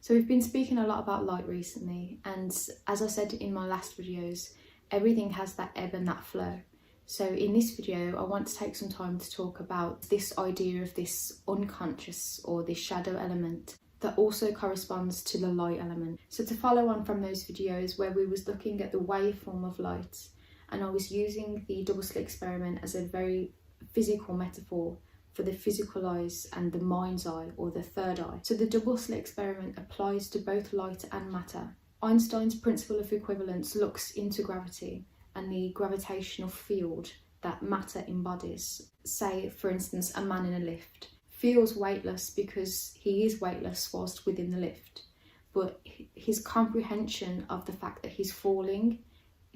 So we've been speaking a lot about light recently, and as I said in my last videos, everything has that ebb and that flow. So in this video, I want to take some time to talk about this idea of this unconscious or this shadow element that also corresponds to the light element. So to follow on from those videos where we was looking at the waveform of light, and I was using the double slit experiment as a very physical metaphor for the physical eyes and the mind's eye, or the third eye. So the double slit experiment applies to both light and matter. Einstein's principle of equivalence looks into gravity and the gravitational field that matter embodies. Say, for instance, a man in a lift feels weightless because he is weightless whilst within the lift, but his comprehension of the fact that he's falling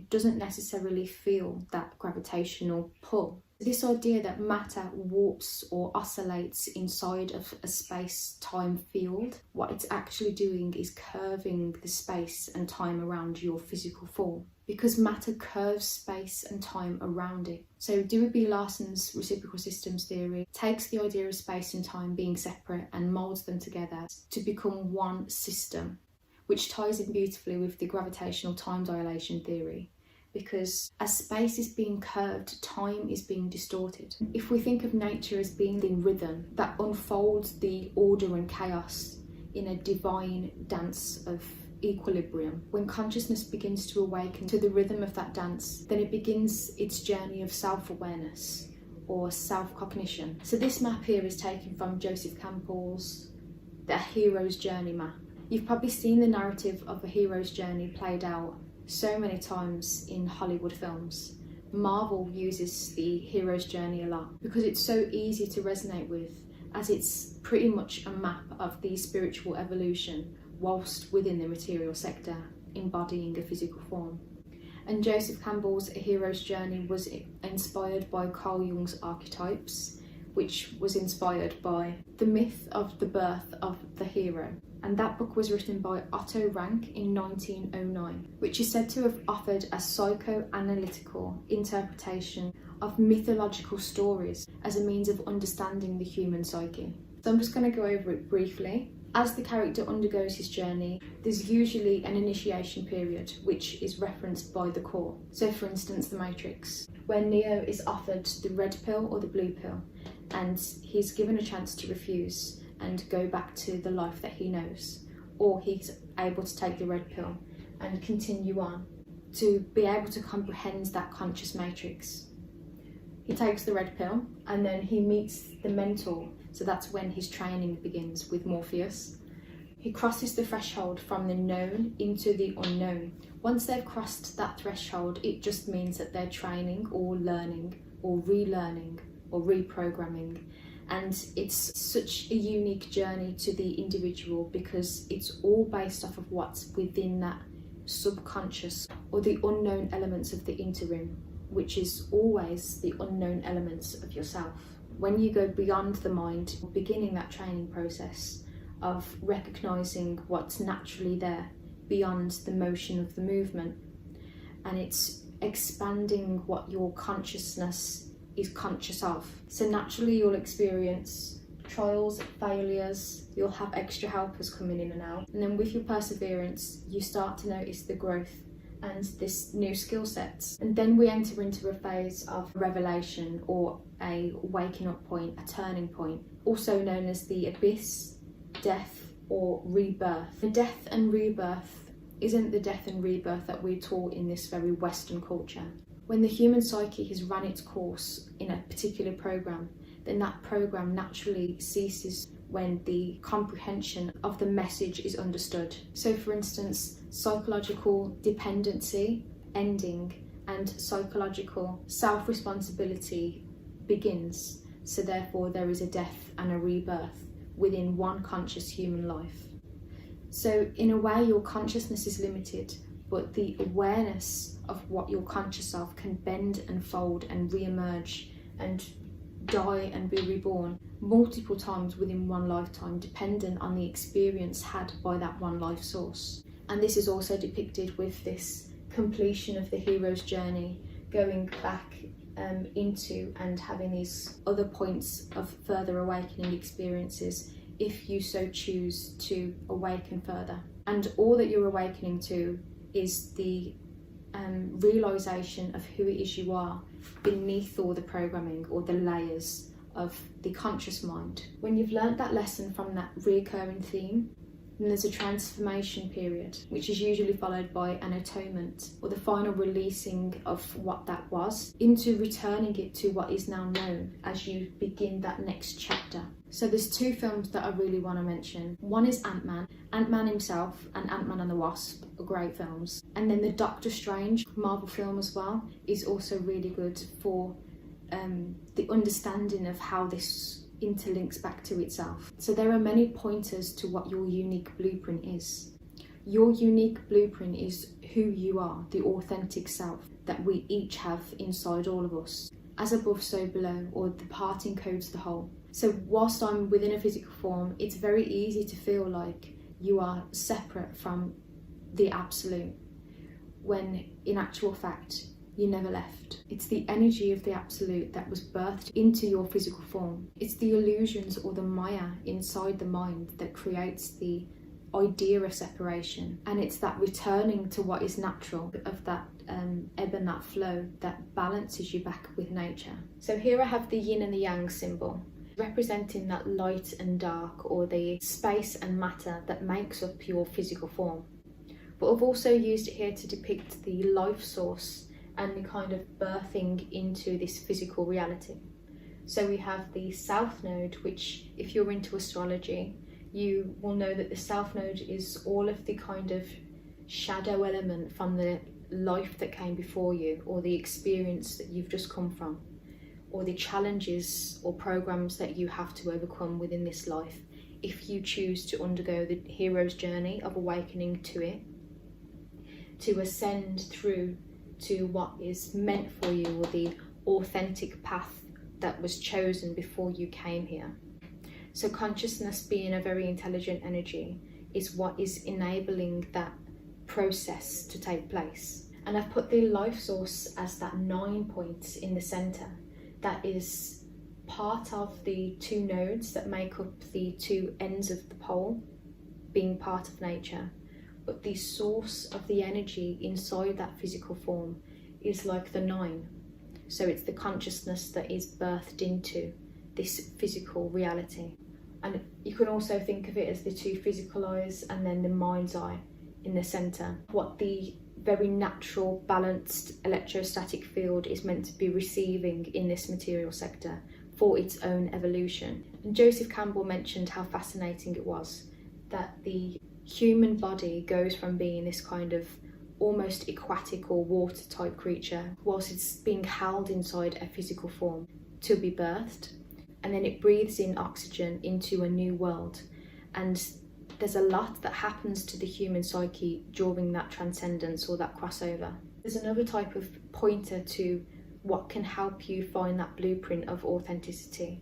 doesn't necessarily feel that gravitational pull. This idea that matter warps or oscillates inside of a space-time field, what it's actually doing is curving the space and time around your physical form, because matter curves space and time around it. So Dewey B. Larson's reciprocal systems theory takes the idea of space and time being separate and moulds them together to become one system, which ties in beautifully with the gravitational time dilation theory. Because as space is being curved, time is being distorted. If we think of nature as being the rhythm that unfolds the order and chaos in a divine dance of equilibrium, when consciousness begins to awaken to the rhythm of that dance, then it begins its journey of self-awareness or self-cognition. So this map here is taken from Joseph Campbell's The Hero's Journey map. You've probably seen the narrative of a hero's journey played out so many times in Hollywood films. Marvel uses the hero's journey a lot because it's so easy to resonate with, as it's pretty much a map of the spiritual evolution whilst within the material sector, embodying a physical form. And Joseph Campbell's A Hero's Journey was inspired by Carl Jung's archetypes, which was inspired by the myth of the birth of the hero. And that book was written by Otto Rank in 1909, which is said to have offered a psychoanalytical interpretation of mythological stories as a means of understanding the human psyche. So I'm just going to go over it briefly. As the character undergoes his journey, there's usually an initiation period, which is referenced by the core. So for instance, The Matrix, where Neo is offered the red pill or the blue pill, and he's given a chance to refuse and go back to the life that he knows, or he's able to take the red pill and continue on to be able to comprehend that conscious matrix. He takes the red pill and then he meets the mentor, so that's when his training begins with Morpheus. He crosses the threshold from the known into the unknown. Once they've crossed that threshold, it just means that they're training or learning or relearning or reprogramming. And it's such a unique journey to the individual because it's all based off of what's within that subconscious or the unknown elements of the interim, which is always the unknown elements of yourself. When you go beyond the mind, beginning that training process of recognizing what's naturally there beyond the motion of the movement, and it's expanding what your consciousness is conscious of. So naturally you'll experience trials, failures, you'll have extra helpers coming in and out, and then with your perseverance you start to notice the growth and this new skill sets. And then we enter into a phase of revelation, or a waking up point, a turning point, also known as the abyss, death, or rebirth. The death and rebirth isn't the death and rebirth that we're taught in this very Western culture. When the human psyche has run its course in a particular program, then that program naturally ceases when the comprehension of the message is understood. So for instance, psychological dependency ending and psychological self-responsibility begins. So therefore there is a death and a rebirth within one conscious human life. So in a way your consciousness is limited, but the awareness of what you're conscious of can bend and fold and re-emerge and die and be reborn multiple times within one lifetime, dependent on the experience had by that one life source. And this is also depicted with this completion of the hero's journey, going back into and having these other points of further awakening experiences if you so choose to awaken further. And all that you're awakening to is the realization of who it is you are beneath all the programming or the layers of the conscious mind. When you've learnt that lesson from that recurring theme, then there's a transformation period, which is usually followed by an atonement, or the final releasing of what that was, into returning it to what is now known as you begin that next chapter. So there's two films that I really want to mention. One is Ant-Man. Ant-Man himself and Ant-Man and the Wasp are great films. And then the Doctor Strange Marvel film as well is also really good for the understanding of how this interlinks back to itself. So there are many pointers to what your unique blueprint is. Your unique blueprint is who you are, the authentic self that we each have inside all of us. As above, so below, or the part encodes the whole. So whilst I'm within a physical form, it's very easy to feel like you are separate from the absolute, when in actual fact, you never left. It's the energy of the absolute that was birthed into your physical form. It's the illusions or the maya inside the mind that creates the idea of separation. And it's that returning to what is natural, of that ebb and that flow, that balances you back with nature. So here I have the yin and the yang symbol, representing that light and dark, or the space and matter that makes up your physical form. But I've also used it here to depict the life source and the kind of birthing into this physical reality. So we have the South Node, which, if you're into astrology, you will know that the South Node is all of the kind of shadow element from the life that came before you, or the experience that you've just come from, or the challenges or programs that you have to overcome within this life, if you choose to undergo the hero's journey of awakening to it, to ascend through to what is meant for you, or the authentic path that was chosen before you came here. So consciousness, being a very intelligent energy, is what is enabling that process to take place. And I've put the life source as that 9 points in the centre. That is part of the two nodes that make up the two ends of the pole, being part of nature. But the source of the energy inside that physical form is like the 9. So it's the consciousness that is birthed into this physical reality. And you can also think of it as the two physical eyes and then the mind's eye in the centre. What the very natural, balanced electrostatic field is meant to be receiving in this material sector for its own evolution. And Joseph Campbell mentioned how fascinating it was that the human body goes from being this kind of almost aquatic or water type creature, whilst it's being held inside a physical form, to be birthed, and then it breathes in oxygen into a new world. And there's a lot that happens to the human psyche during that transcendence or that crossover. There's another type of pointer to what can help you find that blueprint of authenticity,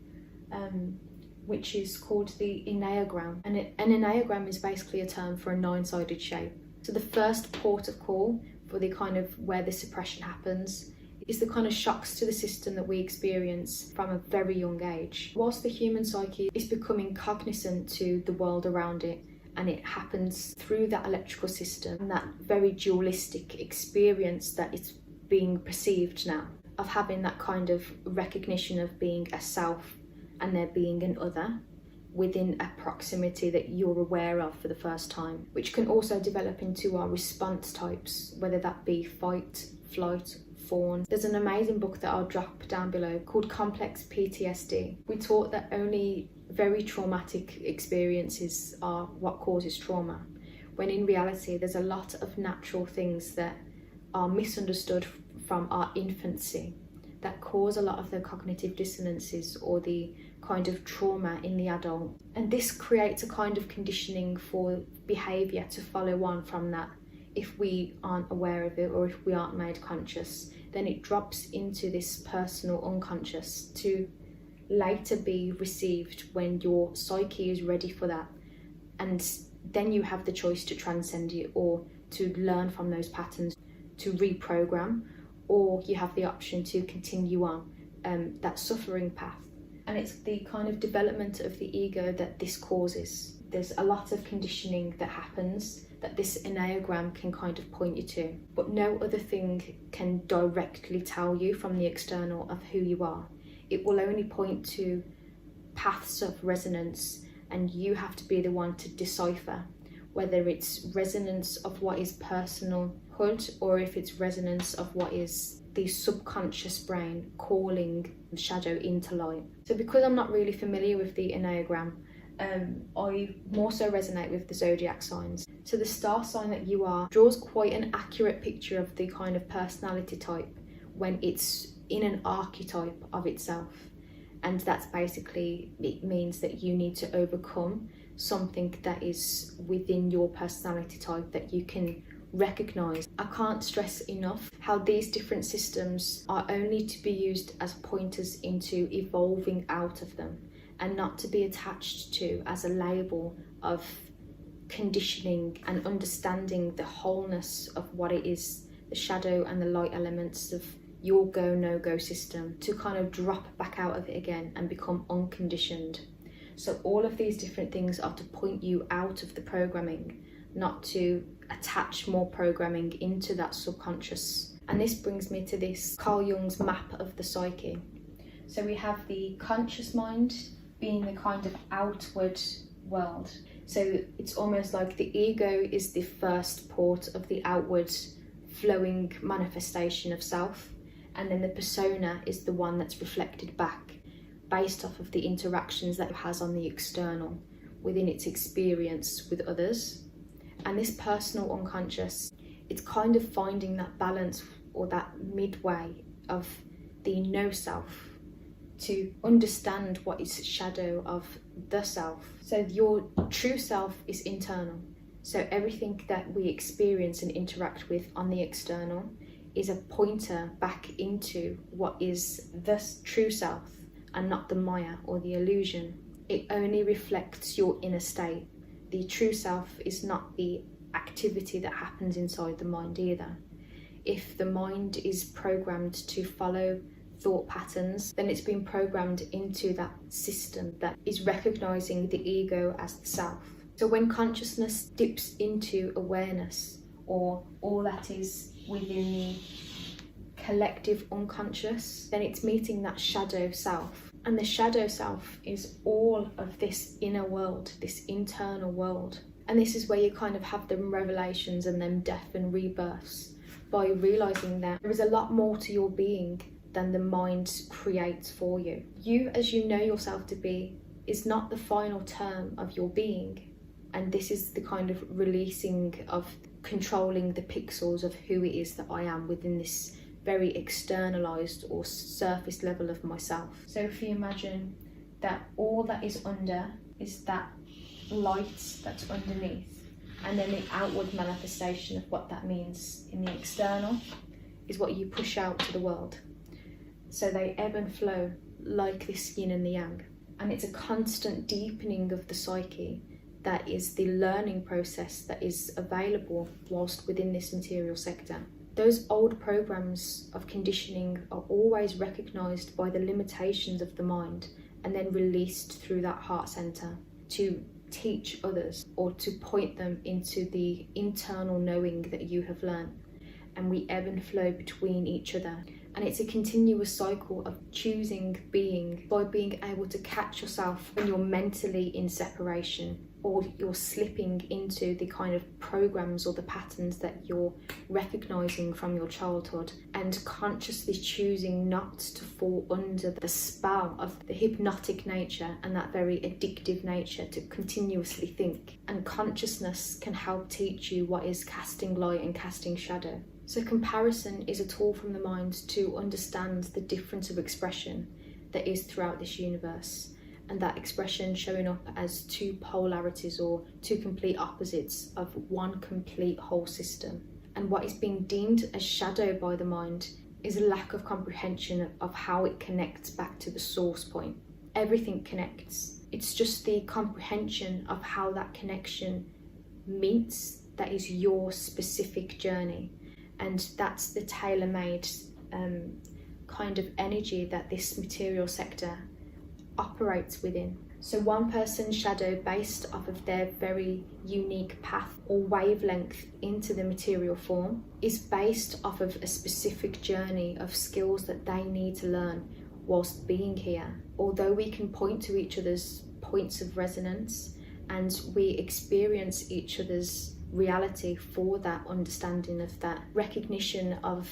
which is called the enneagram. And an enneagram is basically a term for a 9-sided shape. So the first port of call for the kind of where the suppression happens is the kind of shocks to the system that we experience from a very young age. Whilst the human psyche is becoming cognizant to the world around it, and it happens through that electrical system and that very dualistic experience that it's being perceived now, of having that kind of recognition of being a self and there being an other within a proximity that you're aware of for the first time, which can also develop into our response types, whether that be fight, flight, fawn. There's an amazing book that I'll drop down below called Complex PTSD. We taught that only very traumatic experiences are what causes trauma, when in reality there's a lot of natural things that are misunderstood from our infancy that cause a lot of the cognitive dissonances or the kind of trauma in the adult. And this creates a kind of conditioning for behaviour to follow on from that. If we aren't aware of it, or if we aren't made conscious, then it drops into this personal unconscious to later be received when your psyche is ready for that. And then you have the choice to transcend it, or to learn from those patterns, to reprogram, or you have the option to continue on that suffering path And it's the kind of development of the ego that this causes. There's a lot of conditioning that happens that this enneagram can kind of point you to, but no other thing can directly tell you from the external of who you are. It will only point to paths of resonance, and you have to be the one to decipher whether it's resonance of what is personalhood or if it's resonance of what is the subconscious brain calling the shadow into light. So because I'm not really familiar with the enneagram, I more so resonate with the zodiac signs. So the star sign that you are draws quite an accurate picture of the kind of personality type when it's in an archetype of itself. And that's basically, it means that you need to overcome something that is within your personality type that you can recognize. I can't stress enough how these different systems are only to be used as pointers into evolving out of them, and not to be attached to as a label of conditioning and understanding the wholeness of what it is, the shadow and the light elements of your go no go system, to kind of drop back out of it again and become unconditioned. So all of these different things are to point you out of the programming, not to attach more programming into that subconscious. And this brings me to this Carl Jung's map of the psyche. So we have the conscious mind being the kind of outward world. So it's almost like the ego is the first port of the outward flowing manifestation of self, and then the persona is the one that's reflected back based off of the interactions that it has on the external within its experience with others. And this personal unconscious, it's kind of finding that balance or that midway of the no self to understand what is shadow of the self. So your true self is internal. So everything that we experience and interact with on the external is a pointer back into what is the true self, and not the Maya or the illusion. It only reflects your inner state. The true self is not the activity that happens inside the mind either. If the mind is programmed to follow thought patterns, then it's been programmed into that system that is recognizing the ego as the self. So when consciousness dips into awareness, or all that is within the collective unconscious, then it's meeting that shadow self. And the shadow self is all of this inner world, this internal world. And this is where you kind of have them revelations and them death and rebirths, by realizing that there is a lot more to your being than the mind creates for you. You, as you know yourself to be, is not the final term of your being. And this is the kind of releasing of controlling the pixels of who it is that I am within this very externalized or surface level of myself. So if you imagine that all that is under is that light that's underneath, and then the outward manifestation of what that means in the external is what you push out to the world. So they ebb and flow like this yin and the yang, and it's a constant deepening of the psyche that is the learning process that is available whilst within this material sector. Those old programs of conditioning are always recognised by the limitations of the mind and then released through that heart centre to teach others, or to point them into the internal knowing that you have learned. And we ebb and flow between each other. And it's a continuous cycle of choosing being by being able to catch yourself when you're mentally in separation, or you're slipping into the kind of programs or the patterns that you're recognizing from your childhood, and consciously choosing not to fall under the spell of the hypnotic nature and that very addictive nature to continuously think. And consciousness can help teach you what is casting light and casting shadow. So comparison is a tool from the mind to understand the difference of expression that is throughout this universe, and that expression showing up as two polarities or two complete opposites of one complete whole system. And what is being deemed as shadow by the mind is a lack of comprehension of how it connects back to the source point. Everything connects. It's just the comprehension of how that connection meets that is your specific journey. And that's the tailor-made kind of energy that this material sector operates within. So one person's shadow, based off of their very unique path or wavelength into the material form, is based off of a specific journey of skills that they need to learn whilst being here. Although we can point to each other's points of resonance and we experience each other's reality for that understanding of that recognition of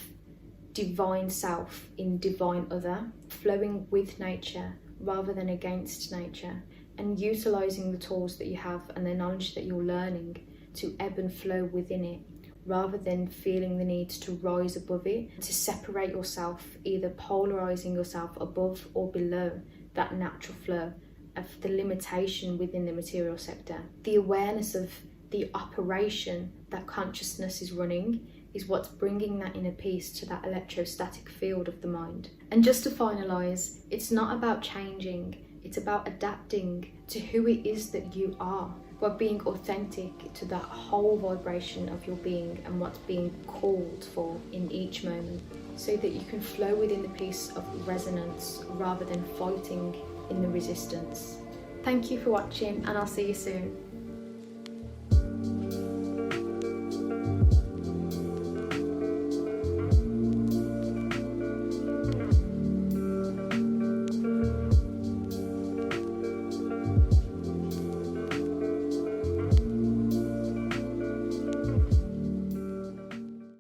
divine self in divine other, flowing with nature rather than against nature, and utilising the tools that you have and the knowledge that you're learning to ebb and flow within it, rather than feeling the need to rise above it, to separate yourself, either polarising yourself above or below that natural flow of the limitation within the material sector. The awareness of the operation that consciousness is running is what's bringing that inner peace to that electrostatic field of the mind. And just to finalise, it's not about changing, it's about adapting to who it is that you are, by being authentic to that whole vibration of your being and what's being called for in each moment, so that you can flow within the peace of resonance rather than fighting in the resistance. Thank you for watching, and I'll see you soon.